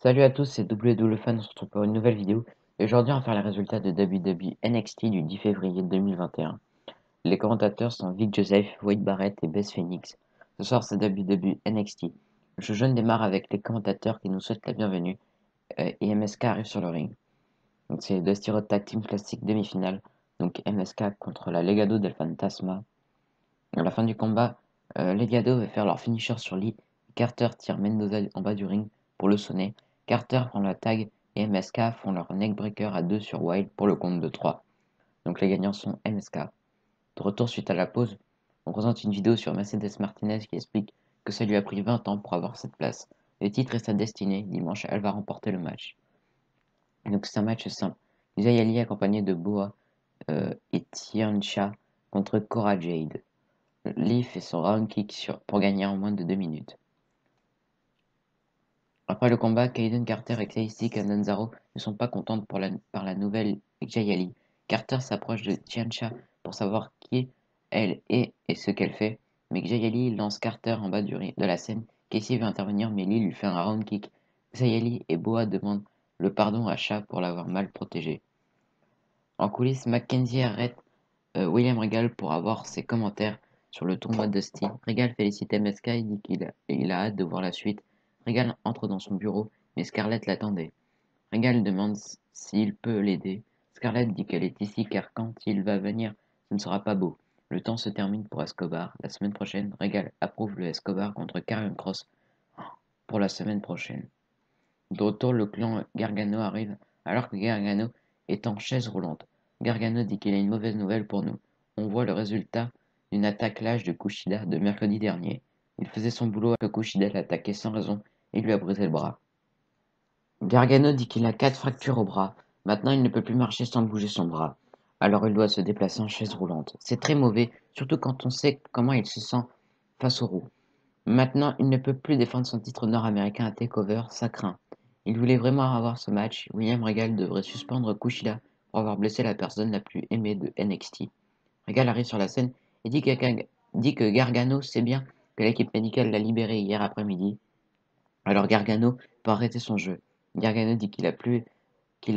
Salut à tous, c'est WWFan, on se retrouve pour une nouvelle vidéo. Et aujourd'hui, on va faire les résultats de WWE NXT du 10 février 2021. Les commentateurs sont Vic Joseph, Wade Barrett et Beth Phoenix. Ce soir, c'est WWE NXT. Le jeu jeune démarre avec les commentateurs qui nous souhaitent la bienvenue et MSK arrive sur le ring. Donc, c'est Dusty Rhodes Tag Team Classic demi-finale. Donc, MSK contre la Legado del Fantasma. À la fin du combat, Legado va faire leur finisher sur Lee. Carter tire Mendoza en bas du ring pour le sonner. Carter prend la tag et MSK font leur neckbreaker à 2 sur Wild pour le compte de 3. Donc les gagnants sont MSK. De retour suite à la pause, on présente une vidéo sur Mercedes Martinez qui explique que ça lui a pris 20 ans pour avoir cette place. Le titre est sa destinée, dimanche elle va remporter le match. Donc c'est un match simple. Isaiah Ali accompagné de Boa et Tiancha contre Cora Jade. Lee fait son round kick pour gagner en moins de 2 minutes. Après le combat, Kayden Carter et Casey Catanzaro ne sont pas contentes par la nouvelle Jay Ali. Carter s'approche de Tiancha pour savoir qui elle est et ce qu'elle fait, mais Jay Ali lance Carter en bas de la scène. Casey veut intervenir, mais Lee lui fait un round kick. Jay Ali et Boa demandent le pardon à Cha pour l'avoir mal protégé. En coulisses, Mackenzie arrête William Regal pour avoir ses commentaires sur le tournoi Dusty. Regal félicite MSK et dit qu'il a hâte de voir la suite. Regal entre dans son bureau, mais Scarlett l'attendait. Regal demande s'il peut l'aider. Scarlett dit qu'elle est ici car quand il va venir, ce ne sera pas beau. Le temps se termine pour Escobar. La semaine prochaine, Regal approuve le Escobar contre Karrion Kross pour la semaine prochaine. De retour, le clan Gargano arrive alors que Gargano est en chaise roulante. Gargano dit qu'il a une mauvaise nouvelle pour nous. On voit le résultat d'une attaque lâche de Kushida de mercredi dernier. Il faisait son boulot que Kushida l'attaquait sans raison et lui a brisé le bras. Gargano dit qu'il a 4 fractures au bras. Maintenant, il ne peut plus marcher sans bouger son bras. Alors il doit se déplacer en chaise roulante. C'est très mauvais, surtout quand on sait comment il se sent face aux roues. Maintenant, il ne peut plus défendre son titre nord-américain à TakeOver, ça craint. Il voulait vraiment avoir ce match. William Regal devrait suspendre Kushida pour avoir blessé la personne la plus aimée de NXT. Regal arrive sur la scène et dit que Gargano sait bien que l'équipe médicale l'a libéré hier après-midi. Alors Gargano peut arrêter son jeu. Gargano dit qu'il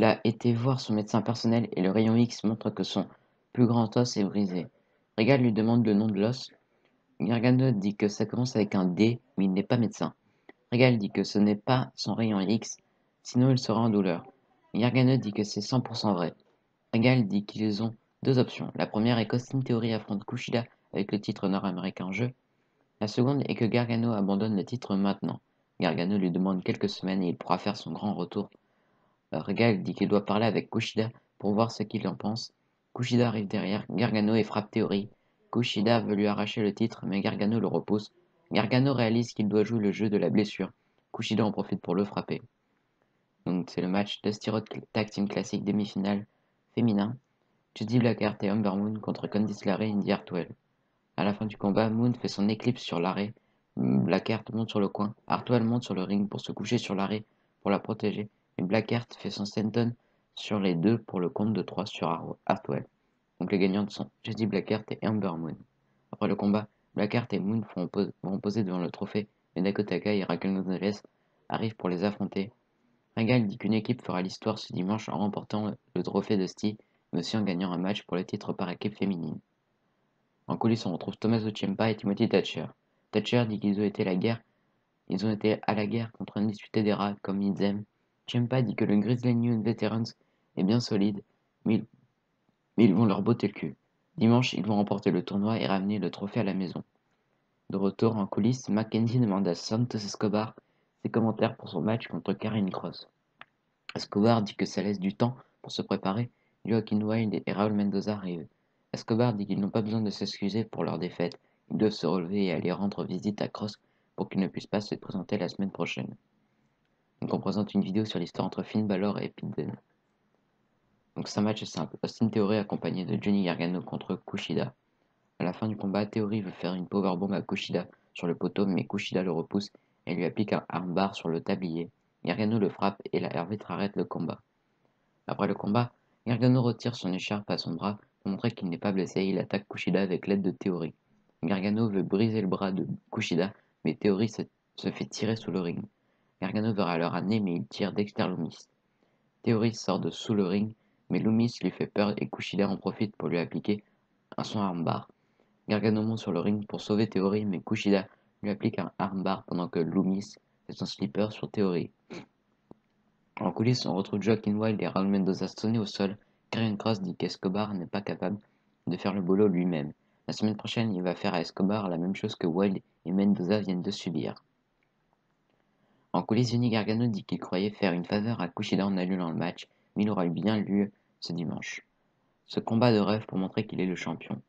a été voir son médecin personnel et le rayon X montre que son plus grand os est brisé. Regal lui demande le nom de l'os. Gargano dit que ça commence avec un D, mais il n'est pas médecin. Regal dit que ce n'est pas son rayon X, sinon il sera en douleur. Gargano dit que c'est 100% vrai. Regal dit qu'ils ont deux options. La première est qu'Austin Theory affronte Kushida avec le titre nord-américain en jeu. La seconde est que Gargano abandonne le titre maintenant. Gargano lui demande quelques semaines et il pourra faire son grand retour. Regal dit qu'il doit parler avec Kushida pour voir ce qu'il en pense. Kushida arrive derrière Gargano et frappe Theory. Kushida veut lui arracher le titre, mais Gargano le repousse. Gargano réalise qu'il doit jouer le jeu de la blessure. Kushida en profite pour le frapper. Donc c'est le match Dusty Rhodes Tag Team Classic demi-finale féminin. Judy Blackheart et Ember Moon contre Candice LeRae et Indy Hartwell. À la fin du combat, Moon fait son éclipse sur l'arrêt. Blackheart monte sur le coin. Hartwell monte sur le ring pour se coucher sur l'arrêt pour la protéger. Et Blackheart fait son senton sur les deux pour le compte de 3 sur Hartwell. Donc les gagnantes sont Judy Blackheart et Ember Moon. Après le combat, Blackheart et Moon vont poser devant le trophée, mais Dakota Kai et Raquel Gonzalez arrivent pour les affronter. Regal dit qu'une équipe fera l'histoire ce dimanche en remportant le trophée de Steve, mais aussi en gagnant un match pour le titre par équipe féminine. En coulisses, on retrouve Tommaso Ciampa et Timothy Thatcher. Thatcher dit qu'ils ont été à la guerre contre un disputé des rats comme ils aiment. Ciampa dit que le Grizzly New Veterans est bien solide, mais ils vont leur botter le cul. Dimanche, ils vont remporter le tournoi et ramener le trophée à la maison. De retour en coulisses, Mackenzie demande à Santos Escobar ses commentaires pour son match contre Karrion Kross. Escobar dit que ça laisse du temps pour se préparer. Joaquin Wilde et Raúl Mendoza arrivent. Escobar dit qu'ils n'ont pas besoin de s'excuser pour leur défaite. Ils doivent se relever et aller rendre visite à Kross pour qu'il ne puisse pas se présenter la semaine prochaine. Donc on présente une vidéo sur l'histoire entre Finn Balor et Pete Dunne. Donc c'est un match simple. Austin Theory accompagné de Johnny Gargano contre Kushida. À la fin du combat, Theory veut faire une powerbomb à Kushida sur le poteau, mais Kushida le repousse et lui applique un armbar sur le tablier. Gargano le frappe et l'arbitre arrête le combat. Après le combat, Gargano retire son écharpe à son bras pour montrer qu'il n'est pas blessé et il attaque Kushida avec l'aide de Theory. Gargano veut briser le bras de Kushida, mais Theory se fait tirer sous le ring. Gargano veut alors amener mais il tire Dexter Lumis. Theory sort de sous le ring mais Lumis lui fait peur et Kushida en profite pour lui appliquer son armbar. Gargano monte sur le ring pour sauver Theory mais Kushida lui applique un armbar pendant que Lumis fait son slipper sur Theory. En coulisses, on retrouve Joaquin Wilde et Raul Mendoza sonnés au sol. Karrion Kross dit qu'Escobar n'est pas capable de faire le boulot lui-même. La semaine prochaine, il va faire à Escobar la même chose que Wilde et Mendoza viennent de subir. En coulisses, Johnny Gargano dit qu'il croyait faire une faveur à Kushida en annulant le match, mais il aura bien lieu ce dimanche. Ce combat de rêve pour montrer qu'il est le champion.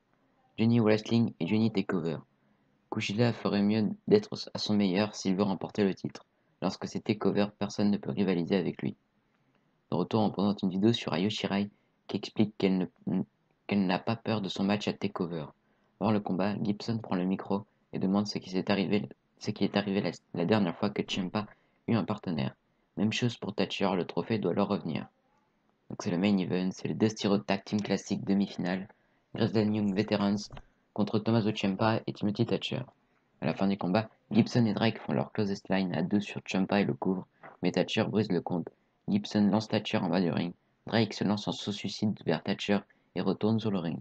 Johnny Wrestling et Johnny Takeover. Kushida ferait mieux d'être à son meilleur s'il veut remporter le titre. Lorsque c'est Takeover, personne ne peut rivaliser avec lui. De retour, on présente une vidéo sur Io Shirai qui explique qu'elle n'a pas peur de son match à Takeover. Avant le combat, Gibson prend le micro et demande ce qui est arrivé la dernière fois que Ciampa eut un partenaire. Même chose pour Thatcher, le trophée doit leur revenir. Donc c'est le main event, c'est le Dusty Road Tag Team Classic demi-finale. Grizzled Young Veterans contre Tommaso Ciampa et Timothy Thatcher. À la fin du combat, Gibson et Drake font leur closest line à deux sur Ciampa et le couvrent, mais Thatcher brise le compte. Gibson lance Thatcher en bas du ring. Drake se lance en saut-suicide vers Thatcher et retourne sur le ring.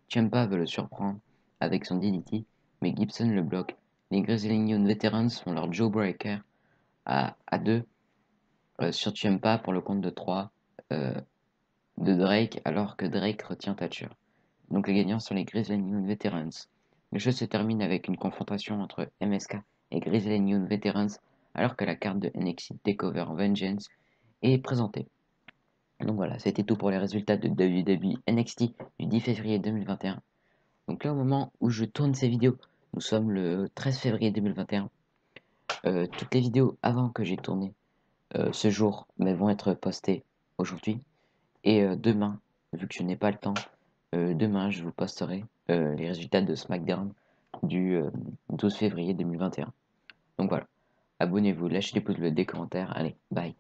Ciampa veut le surprendre avec son DDT, mais Gibson le bloque. Les Grizzled Young Veterans font leur Jawbreaker à deux sur Ciampa pour le compte de 3 de Drake alors que Drake retient Thatcher. Donc les gagnants sont les Grizzled Young Veterans. Le jeu se termine avec une confrontation entre MSK et Grizzled Young Veterans alors que la carte de NXT TakeOver Vengeance est présentée. Donc voilà, c'était tout pour les résultats de WWE NXT du 10 février 2021. Donc là, au moment où je tourne ces vidéos, nous sommes le 13 février 2021. Toutes les vidéos avant que j'ai tourné ce jour vont être postées aujourd'hui. Et demain, vu que je n'ai pas le temps, demain je vous posterai les résultats de SmackDown du 12 février 2021. Donc voilà, abonnez-vous, lâchez des pouces bleus, des commentaires, allez, bye.